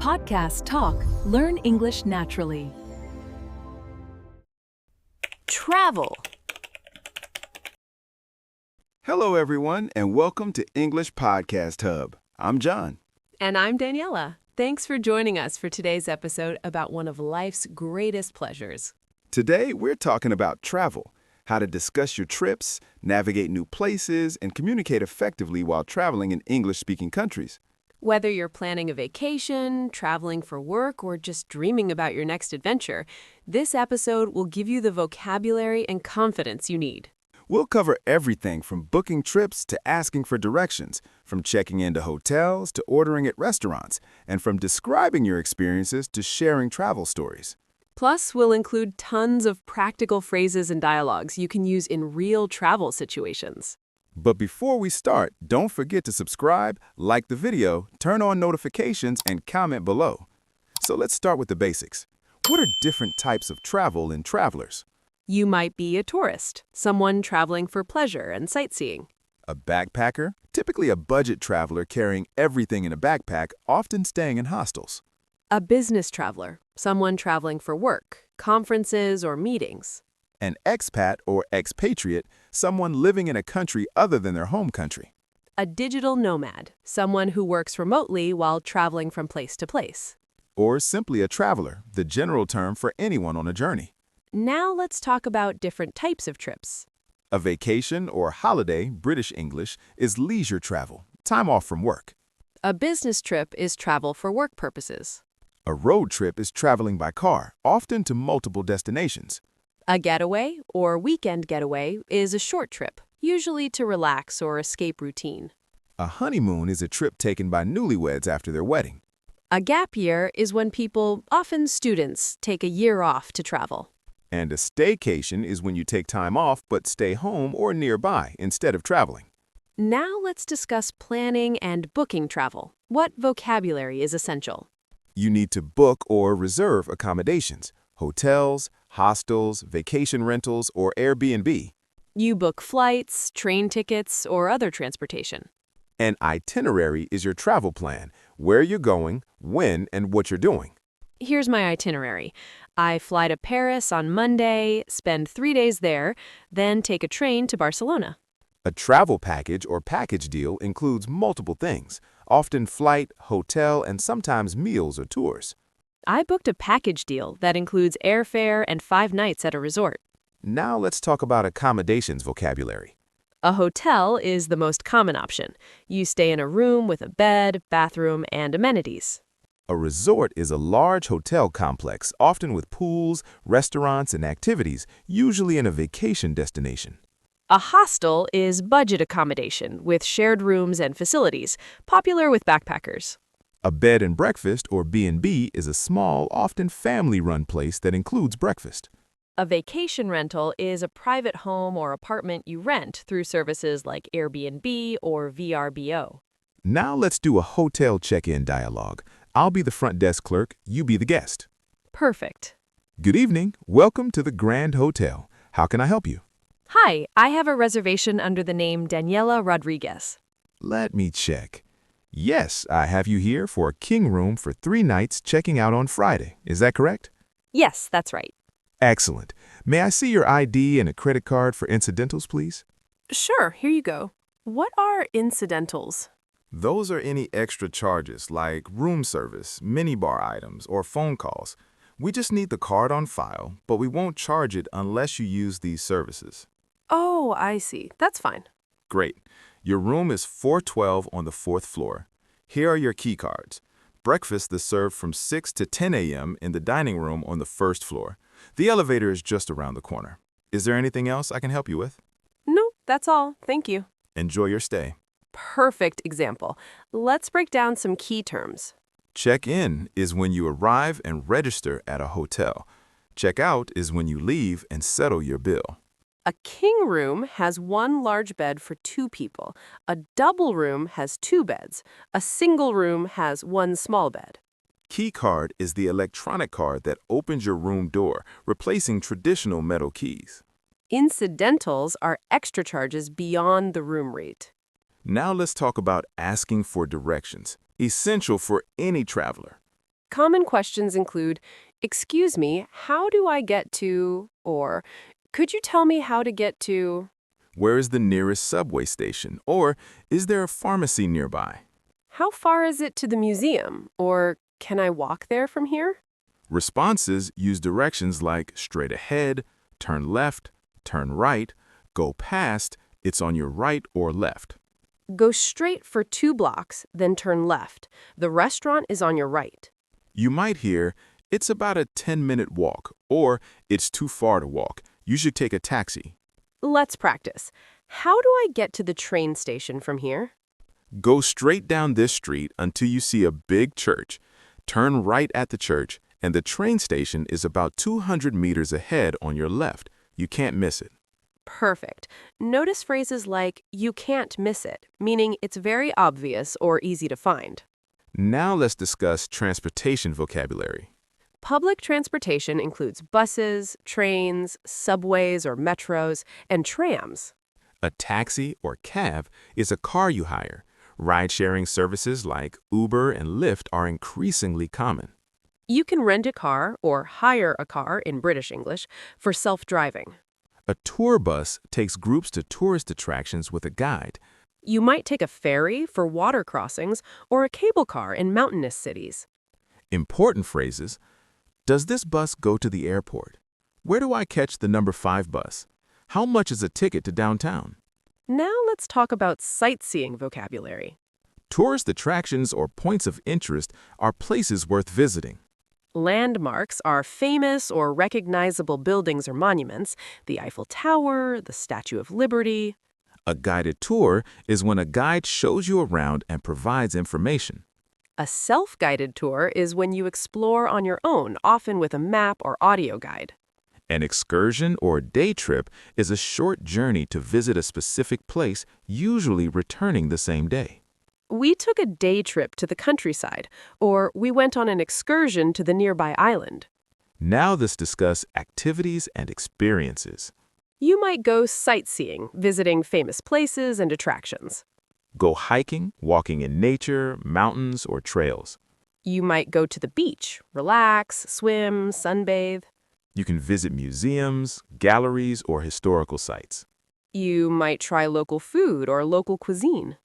Podcast Talk. Learn English naturally. Travel. Hello, everyone, and welcome to English Podcast Hub. I'm John. And I'm Daniela. Thanks for joining us for today's episode about one of life's greatest pleasures. Today, we're talking about travel, how to discuss your trips, navigate new places, and communicate effectively while traveling in English-speaking countries. Whether you're planning a vacation, traveling for work, or just dreaming about your next adventure, this episode will give you the vocabulary and confidence you need. We'll cover everything from booking trips to asking for directions, from checking into hotels to ordering at restaurants, and from describing your experiences to sharing travel stories. Plus, we'll include tons of practical phrases and dialogues you can use in real travel situations. But before we start, don't forget to subscribe, like the video, turn on notifications, and comment below. So let's start with the basics. What are different types of travel in travelers? You might be a tourist, someone traveling for pleasure and sightseeing. A backpacker, typically a budget traveler carrying everything in a backpack, often staying in hostels. A business traveler, someone traveling for work, conferences, or meetings. An expat or expatriate, someone living in a country other than their home country. A digital nomad, someone who works remotely while traveling from place to place. Or simply a traveler, the general term for anyone on a journey. Now let's talk about different types of trips. A vacation or holiday, British English, is leisure travel, time off from work. A business trip is travel for work purposes. A road trip is traveling by car, often to multiple destinations. A getaway, or weekend getaway, is a short trip, usually to relax or escape routine. A honeymoon is a trip taken by newlyweds after their wedding. A gap year is when people, often students, take a year off to travel. And a staycation is when you take time off but stay home or nearby instead of traveling. Now let's discuss planning and booking travel. What vocabulary is essential? You need to book or reserve accommodations, hotels, hostels, vacation rentals, or Airbnb. You book flights, train tickets, or other transportation. An itinerary is your travel plan, where you're going, when, and what you're doing. Here's my itinerary. I fly to Paris on Monday, spend 3 days there, then take a train to Barcelona. A travel package or package deal includes multiple things, often flight, hotel, and sometimes meals or tours. I booked a package deal that includes airfare and 5 nights at a resort. Now let's talk about accommodations vocabulary. A hotel is the most common option. You stay in a room with a bed, bathroom, and amenities. A resort is a large hotel complex, often with pools, restaurants, and activities, usually in a vacation destination. A hostel is budget accommodation with shared rooms and facilities, popular with backpackers. A bed and breakfast, or B&B, is a small, often family-run place that includes breakfast. A vacation rental is a private home or apartment you rent through services like Airbnb or VRBO. Now let's do a hotel check-in dialogue. I'll be the front desk clerk, you be the guest. Perfect. Good evening. Welcome to the Grand Hotel. How can I help you? Hi, I have a reservation under the name Daniela Rodriguez. Let me check. Yes, I have you here for a king room for 3 nights checking out on Friday. Is that correct? Yes, that's right. Excellent. May I see your ID and a credit card for Incidentals, please? Sure, here you go. What are Incidentals? Those are any extra charges like room service, minibar items, or phone calls. We just need the card on file, but we won't charge it unless you use these services. Oh, I see. That's fine. Great. Your room is 412 on the 4th floor. Here are your key cards. Breakfast is served from 6 to 10 a.m. in the dining room on the 1st floor. The elevator is just around the corner. Is there anything else I can help you with? No, that's all. Thank you. Enjoy your stay. Perfect example. Let's break down some key terms. Check-in is when you arrive and register at a hotel. Check-out is when you leave and settle your bill. A king room has 1 large bed for 2 people. A double room has 2 beds. A single room has 1 small bed. Key card is the electronic card that opens your room door, replacing traditional metal keys. Incidentals are extra charges beyond the room rate. Now let's talk about asking for directions, essential for any traveler. Common questions include, "Excuse me, how do I get to?" or "Could you tell me how to get to?" Where is the nearest subway station? Or is there a pharmacy nearby? "How far is it to the museum?" or "Can I walk there from here?" Responses use directions like straight ahead, turn left, turn right, go past, it's on your right or left. Go straight for 2 blocks, then turn left. The restaurant is on your right. You might hear, it's about a 10-minute walk, or it's too far to walk. You should take a taxi. Let's practice. How do I get to the train station from here? Go straight down this street until you see a big church. Turn right at the church, and the train station is about 200 meters ahead on your left. You can't miss it. Perfect. Notice phrases like, "You can't miss it," meaning it's very obvious or easy to find. Now let's discuss transportation vocabulary. Public transportation includes buses, trains, subways or metros, and trams. A taxi or cab is a car you hire. Ride-sharing services like Uber and Lyft are increasingly common. You can rent a car or hire a car in British English for self-driving. A tour bus takes groups to tourist attractions with a guide. You might take a ferry for water crossings or a cable car in mountainous cities. Important phrases. Does this bus go to the airport? Where do I catch the number 5 bus? How much is a ticket to downtown? Now let's talk about sightseeing vocabulary. Tourist attractions or points of interest are places worth visiting. Landmarks are famous or recognizable buildings or monuments, the Eiffel Tower, the Statue of Liberty. A guided tour is when a guide shows you around and provides information. A self-guided tour is when you explore on your own, often with a map or audio guide. An excursion or day trip is a short journey to visit a specific place, usually returning the same day. We took a day trip to the countryside, or we went on an excursion to the nearby island. Now let's discuss activities and experiences. You might go sightseeing, visiting famous places and attractions. Go hiking, walking in nature, mountains, or trails. You might go to the beach, relax, swim, sunbathe. You can visit museums, galleries, or historical sites. You might try local food or local cuisine.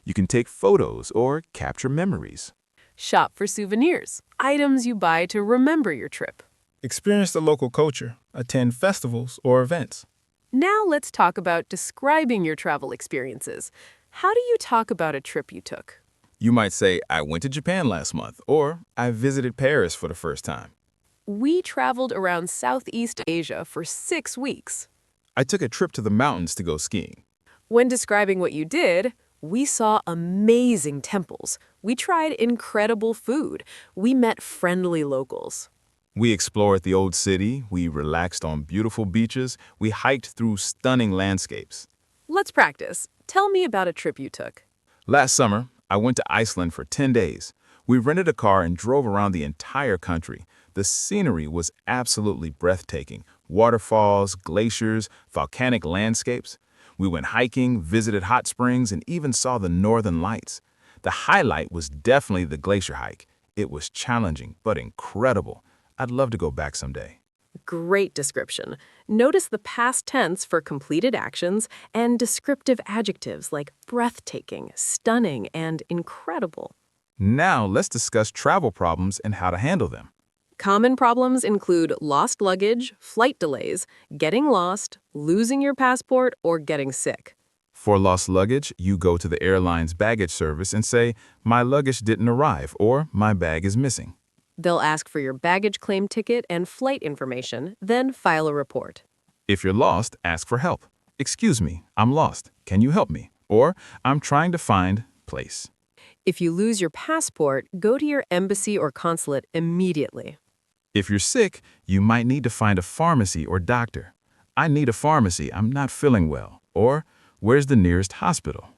You can take photos or capture memories. Shop for souvenirs, items you buy to remember your trip. Experience the local culture, attend festivals or events. Now let's talk about describing your travel experiences. How do you talk about a trip you took? You might say, I went to Japan last month, or I visited Paris for the first time. We traveled around Southeast Asia for 6 weeks. I took a trip to the mountains to go skiing. When describing what you did, we saw amazing temples. We tried incredible food. We met friendly locals. We explored the old city, we relaxed on beautiful beaches, we hiked through stunning landscapes. Let's practice. Tell me about a trip you took. Last summer, I went to Iceland for 10 days. We rented a car and drove around the entire country. The scenery was absolutely breathtaking. Waterfalls, glaciers, volcanic landscapes. We went hiking, visited hot springs, and even saw the northern lights. The highlight was definitely the glacier hike. It was challenging, but incredible. I'd love to go back someday. Great description. Notice the past tense for completed actions and descriptive adjectives like breathtaking, stunning, and incredible. Now let's discuss travel problems and how to handle them. Common problems include lost luggage, flight delays, getting lost, losing your passport, or getting sick. For lost luggage, you go to the airline's baggage service and say, my luggage didn't arrive, or my bag is missing. They'll ask for your baggage claim ticket and flight information, then file a report. If you're lost, ask for help. Excuse me, I'm lost. Can you help me? Or, I'm trying to find place. If you lose your passport, go to your embassy or consulate immediately. If you're sick, you might need to find a pharmacy or doctor. I need a pharmacy, I'm not feeling well. Or, where's the nearest hospital?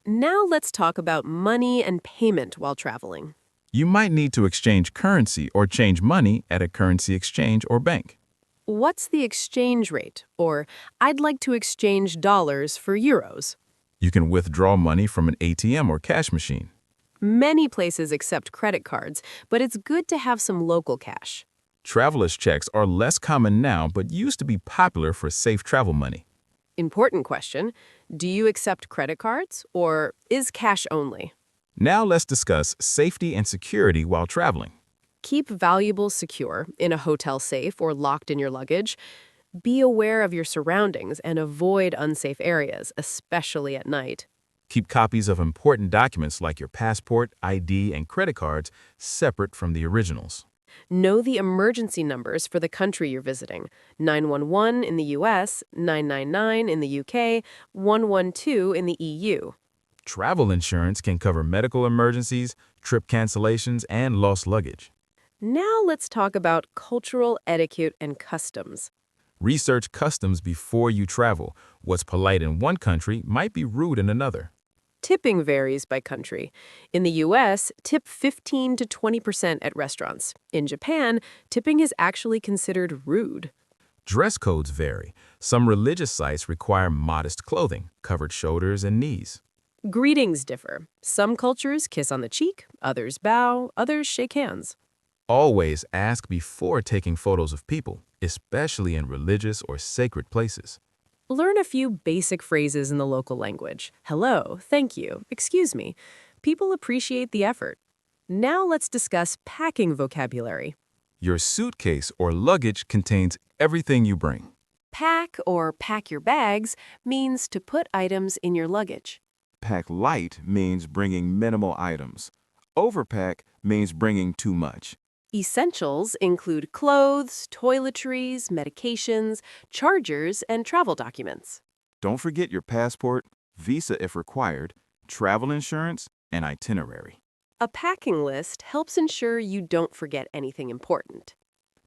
Now let's talk about money and payment while traveling. You might need to exchange currency or change money at a currency exchange or bank. What's the exchange rate? Or, I'd like to exchange dollars for euros. You can withdraw money from an ATM or cash machine. Many places accept credit cards, but it's good to have some local cash. Traveler's checks are less common now but used to be popular for safe travel money. Important question. Do you accept credit cards or is cash only? Now let's discuss safety and security while traveling. Keep valuables secure in a hotel safe or locked in your luggage. Be aware of your surroundings and avoid unsafe areas, especially at night. Keep copies of important documents like your passport, ID, and credit cards separate from the originals. Know the emergency numbers for the country you're visiting. 911 in the US, 999 in the UK, 112 in the EU. Travel insurance can cover medical emergencies, trip cancellations, and lost luggage. Now let's talk about cultural etiquette and customs. Research customs before you travel. What's polite in one country might be rude in another. Tipping varies by country. In the US, tip 15 to 20% at restaurants. In Japan, tipping is actually considered rude. Dress codes vary. Some religious sites require modest clothing, covered shoulders and knees. Greetings differ. Some cultures kiss on the cheek, others bow, others shake hands. Always ask before taking photos of people, especially in religious or sacred places. Learn a few basic phrases in the local language. Hello, thank you, excuse me. People appreciate the effort. Now let's discuss packing vocabulary. Your suitcase or luggage contains everything you bring. Pack or pack your bags means to put items in your luggage. Pack light means bringing minimal items. Overpack means bringing too much. Essentials include clothes, toiletries, medications, chargers, and travel documents. Don't forget your passport, visa if required, travel insurance, and itinerary. A packing list helps ensure you don't forget anything important.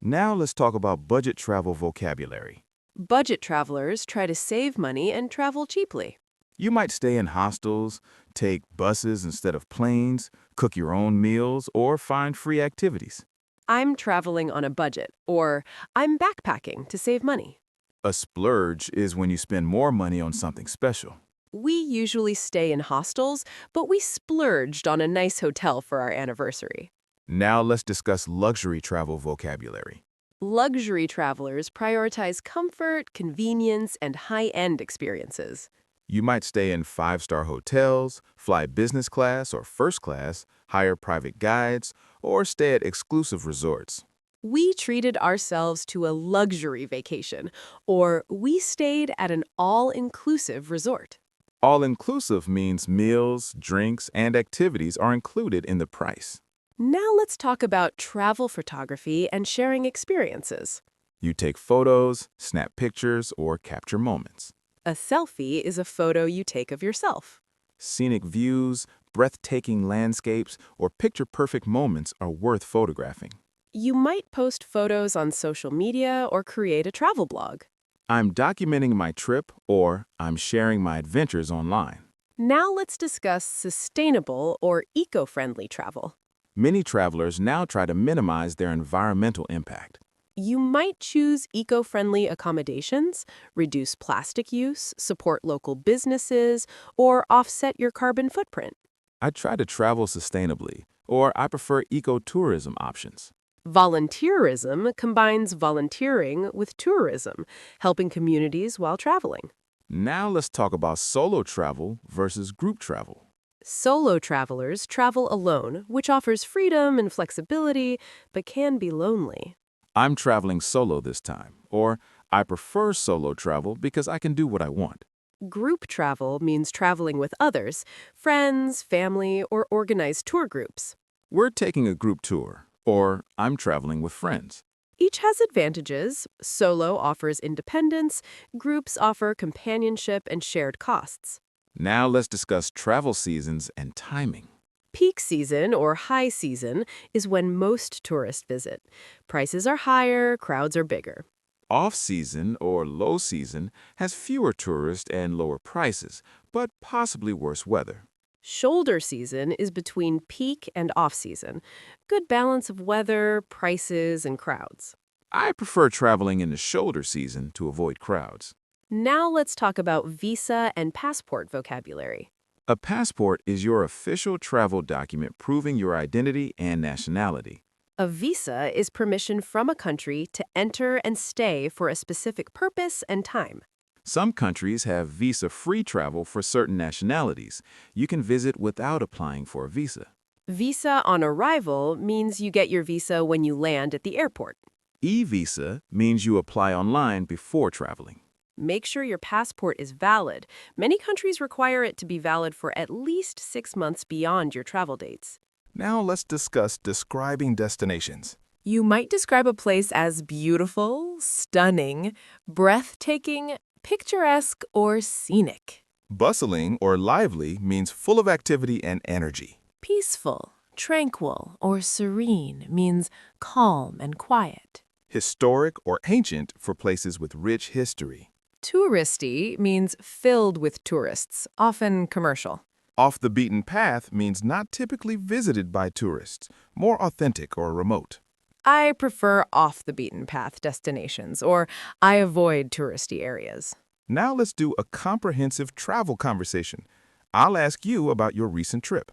Now let's talk about budget travel vocabulary. Budget travelers try to save money and travel cheaply. You might stay in hostels, take buses instead of planes, cook your own meals, or find free activities. I'm traveling on a budget, or I'm backpacking to save money. A splurge is when you spend more money on something special. We usually stay in hostels, but we splurged on a nice hotel for our anniversary. Now let's discuss luxury travel vocabulary. Luxury travelers prioritize comfort, convenience, and high-end experiences. You might stay in five-star hotels, fly business class or first class, hire private guides, or stay at exclusive resorts. We treated ourselves to a luxury vacation, or we stayed at an all-inclusive resort. All-inclusive means meals, drinks, and activities are included in the price. Now let's talk about travel photography and sharing experiences. You take photos, snap pictures, or capture moments. A selfie is a photo you take of yourself. Scenic views, breathtaking landscapes, or picture-perfect moments are worth photographing. You might post photos on social media or create a travel blog. I'm documenting my trip or I'm sharing my adventures online. Now let's discuss sustainable or eco-friendly travel. Many travelers now try to minimize their environmental impact. You might choose eco-friendly accommodations, reduce plastic use, support local businesses, or offset your carbon footprint. I try to travel sustainably, or I prefer ecotourism options. Volunteerism combines volunteering with tourism, helping communities while traveling. Now let's talk about solo travel versus group travel. Solo travelers travel alone, which offers freedom and flexibility, but can be lonely. I'm traveling solo this time, or I prefer solo travel because I can do what I want. Group travel means traveling with others, friends, family, or organized tour groups. We're taking a group tour, or I'm traveling with friends. Each has advantages. Solo offers independence, groups offer companionship and shared costs. Now let's discuss travel seasons and timing. Peak season or high season is when most tourists visit. Prices are higher, crowds are bigger. Off-season or low season has fewer tourists and lower prices, but possibly worse weather. Shoulder season is between peak and off-season. Good balance of weather, prices, and crowds. I prefer traveling in the shoulder season to avoid crowds. Now let's talk about visa and passport vocabulary. A passport is your official travel document proving your identity and nationality. A visa is permission from a country to enter and stay for a specific purpose and time. Some countries have visa-free travel for certain nationalities. You can visit without applying for a visa. Visa on arrival means you get your visa when you land at the airport. E-visa means you apply online before traveling. Make sure your passport is valid. Many countries require it to be valid for at least 6 months beyond your travel dates. Now let's discuss describing destinations. You might describe a place as beautiful, stunning, breathtaking, picturesque, or scenic. Bustling or lively means full of activity and energy. Peaceful, tranquil, or serene means calm and quiet. Historic or ancient for places with rich history. Touristy means filled with tourists, often commercial. Off the beaten path means not typically visited by tourists, more authentic or remote. I prefer off-the-beaten-path destinations, or I avoid touristy areas. Now let's do a comprehensive travel conversation. I'll ask you about your recent trip.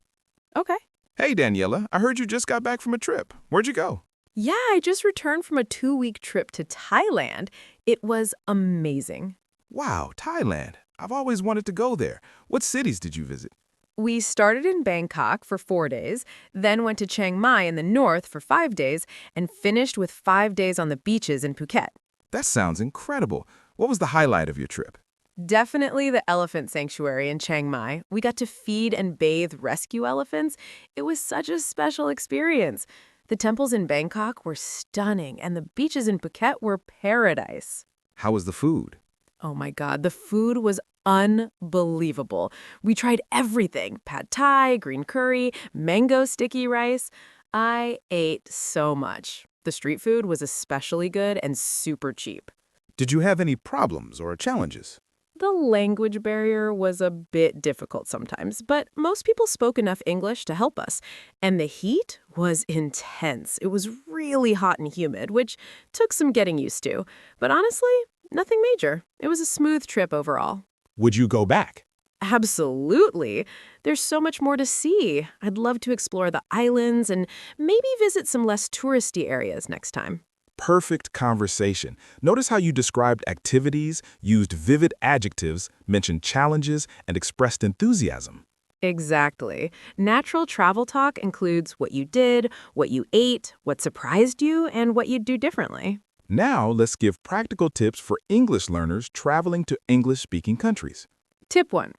Okay. Hey, Daniela, I heard you just got back from a trip. Where'd you go? Yeah, I just returned from a 2-week trip to Thailand. It was amazing. Wow, Thailand. I've always wanted to go there. What cities did you visit? We started in Bangkok for 4 days, then went to Chiang Mai in the north for 5 days, and finished with 5 days on the beaches in Phuket. That sounds incredible. What was the highlight of your trip? Definitely the elephant sanctuary in Chiang Mai. We got to feed and bathe rescue elephants. It was such a special experience. The temples in Bangkok were stunning, and the beaches in Phuket were paradise. How was the food? Oh my God, the food was unbelievable. We tried everything: pad thai, green curry, mango sticky rice. I ate so much. The street food was especially good and super cheap. Did you have any problems or challenges? The language barrier was a bit difficult sometimes, but most people spoke enough English to help us. And the heat was intense. It was really hot and humid, which took some getting used to. But honestly, nothing major. It was a smooth trip overall. Would you go back? Absolutely. There's so much more to see. I'd love to explore the islands and maybe visit some less touristy areas next time. Perfect conversation. Notice how you described activities, used vivid adjectives, mentioned challenges, and expressed enthusiasm. Exactly. Natural travel talk includes what you did, what you ate, what surprised you, and what you'd do differently. Now let's give practical tips for English learners traveling to English-speaking countries. Tip 1.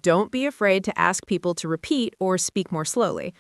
Don't be afraid to ask people to repeat or speak more slowly.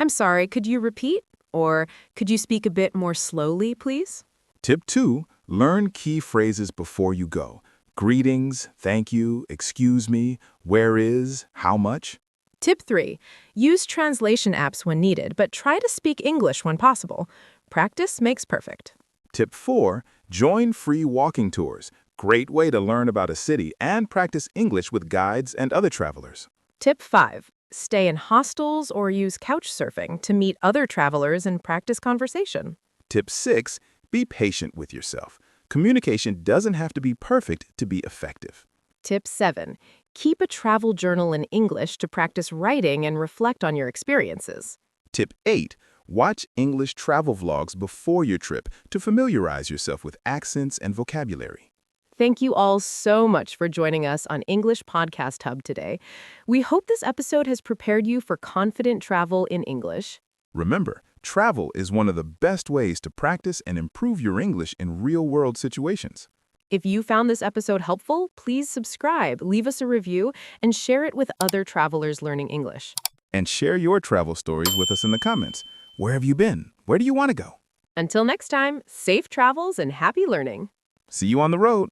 I'm sorry, could you repeat? Or could you speak a bit more slowly, please? Tip 2. Learn key phrases before you go. Greetings, thank you, excuse me, where is, how much. Tip 3. Use translation apps when needed, but try to speak English when possible. Practice makes perfect. Tip 4. Join free walking tours. Great way to learn about a city and practice English with guides and other travelers. Tip 5. Stay in hostels or use couch surfing to meet other travelers and practice conversation. Tip 6. Be patient with yourself. Communication doesn't have to be perfect to be effective. Tip 7. Keep a travel journal in English to practice writing and reflect on your experiences. Tip 8. Watch English travel vlogs before your trip to familiarize yourself with accents and vocabulary. Thank you all so much for joining us on English Podcast Hub today. We hope this episode has prepared you for confident travel in English. Remember, travel is one of the best ways to practice and improve your English in real-world situations. If you found this episode helpful, please subscribe, leave us a review, and share it with other travelers learning English. And share your travel stories with us in the comments. Where have you been? Where do you want to go? Until next time, safe travels and happy learning. See you on the road.